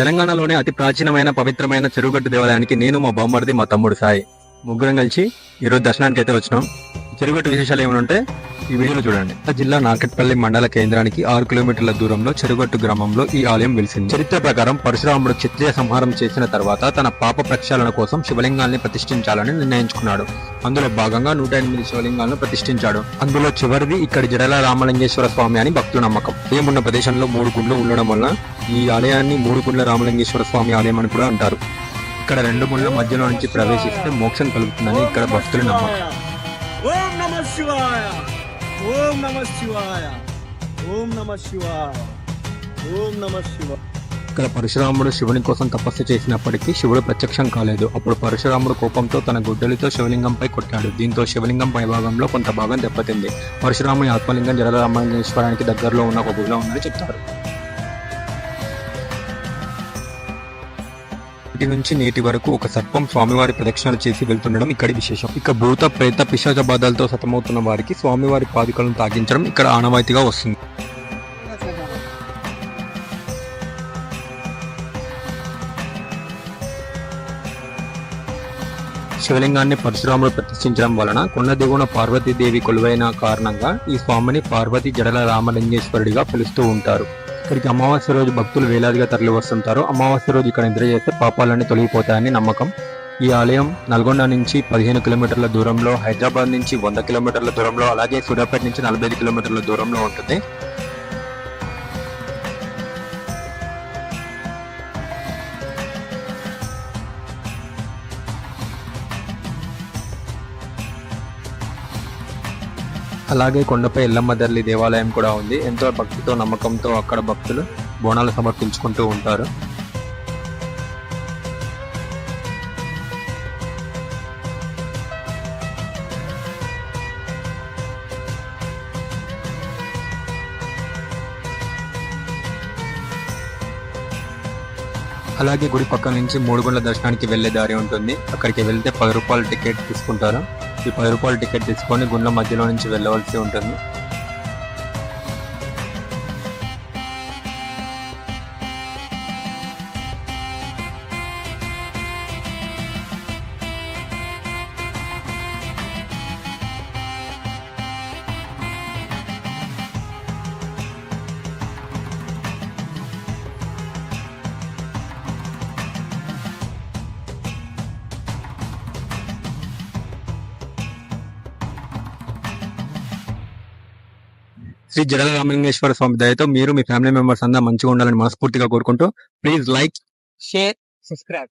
తెలంగాణలోనే అతి ప్రాచీనమైన పవిత్రమైన చెరువుగట్టు దేవాలయానికి నేను మా బామ్మర్ది మా తమ్ముడు సాయి ముగ్గురం కలిసి ఈరోజు దర్శనానికి అయితే వచ్చినాం. చెరువుగట్టు విశేషాలు ఏమంటే ఈ వీడియోలో చూడండి. జిల్లా నార్కెట్పల్లి మండల కేంద్రానికి 6 కిలోమీటర్ల దూరంలో చెరువుగట్టు గ్రామంలో ఈ ఆలయం వెలిసింది. చరిత్ర ప్రకారం పరశురాముడు క్షత్రియ సంహారం చేసిన తర్వాత తన పాప ప్రక్షాళన కోసం శివలింగాల్ని ప్రతిష్ఠించాలని నిర్ణయించుకున్నాడు. అందులో భాగంగా 108 శివలింగాలను ప్రతిష్ఠించాడు. అందులో చివరిది ఇక్కడి జడల రామలింగేశ్వర స్వామి అని భక్తుల నమ్మకం. ఏమున్న ప్రదేశంలో 3 గుండ్లు ఉండడం వల్ల ఈ ఆలయాన్ని 3 గుండ్ల రామలింగేశ్వర స్వామి ఆలయం అని కూడా అంటారు. ఇక్కడ 2 ముళ్ళ మధ్యలో నుంచి ప్రవేశిస్తే మోక్షం కలుగుతుందని ఇక్కడ భక్తుల నమ్మకం. ఓం నమః శివాయ, ఓం నమః శివాయ, ఓం నమః శివాయ, ఓం నమః శివాయ. ఇక్కడ పరశురాముడు శివుని కోసం తపస్సు చేసినప్పటికీ శివుడు ప్రత్యక్షం కాలేదు. అప్పుడు పరశురాముడు కోపంతో తన గుడ్డలితో శివలింగంపై కొట్టాడు. దీంతో శివలింగం పై భాగంలో కొంత భాగం దెబ్బతింది. పరశురాముని ఆత్మలింగం జడల రామలింగేశ్వరానికి దగ్గరలో ఉన్న ఒక గుడిలో ఉందని చెప్తారు. నేటి నుంచి నేటి వరకు ఒక సర్పం స్వామివారి ప్రదక్షిణలు చేసి వెళ్తుండడం ఇక్కడి విశేషం. ఇక భూత ప్రేత పిశాచ బాధలతో సతమవుతున్న వారికి స్వామివారి పాదుకలను తాగించడం ఇక్కడ ఆనవాయితీగా వస్తుంది. శివలింగాన్ని పరశురాముడు ప్రతిష్ఠించడం వలన కొండ దిగువన పార్వతీదేవి కొలువైన కారణంగా ఈ స్వామిని పార్వతీ జడల రామలింగేశ్వరుడిగా పిలుస్తూ ఉంటారు. ఇక్కడికి అమావాస్య రోజు భక్తులు వేలాదిగా తరలి వస్తుంటారు. అమావాస్య రోజు ఇక్కడ నిద్ర చేస్తే పాపాలన్నీ తొలగిపోతాయని నమ్మకం. ఈ ఆలయం నల్గొండ నుంచి 15 కిలోమీటర్ల దూరంలో, హైదరాబాద్ నుంచి 100 కిలోమీటర్ల దూరంలో, అలాగే సూర్యాపేట నుంచి 45 కిలోమీటర్ల దూరంలో ఉంటుంది. అలాగే కొండపై ఎల్లమ్మ తల్లి దేవాలయం కూడా ఉంది. ఎంతో భక్తితో నమ్మకంతో అక్కడ భక్తులు బోనాలు సమర్పించుకుంటూ ఉంటారు. అలాగే గుడి పక్క నుంచి 3 గుండ్ల దర్శనానికి వెళ్లే దారి ఉంటుంది. అక్కడికి వెళ్తే 10 రూపాయల టికెట్ తీసుకుంటారు. ఈ 10 రూపాయల టికెట్ తీసుకొని గుండ్ల మధ్యలో నుంచి వెళ్ళవలసి ఉంటుంది. శ్రీ జడల రామలింగేశ్వర స్వామి దయతో మీరు మీ ఫ్యామిలీ మెంబర్స్ అందరూ మంచిగా ఉండాలని మనస్ఫూర్తిగా కోరుకుంటూ ప్లీజ్ లైక్, షేర్, సబ్స్క్రైబ్.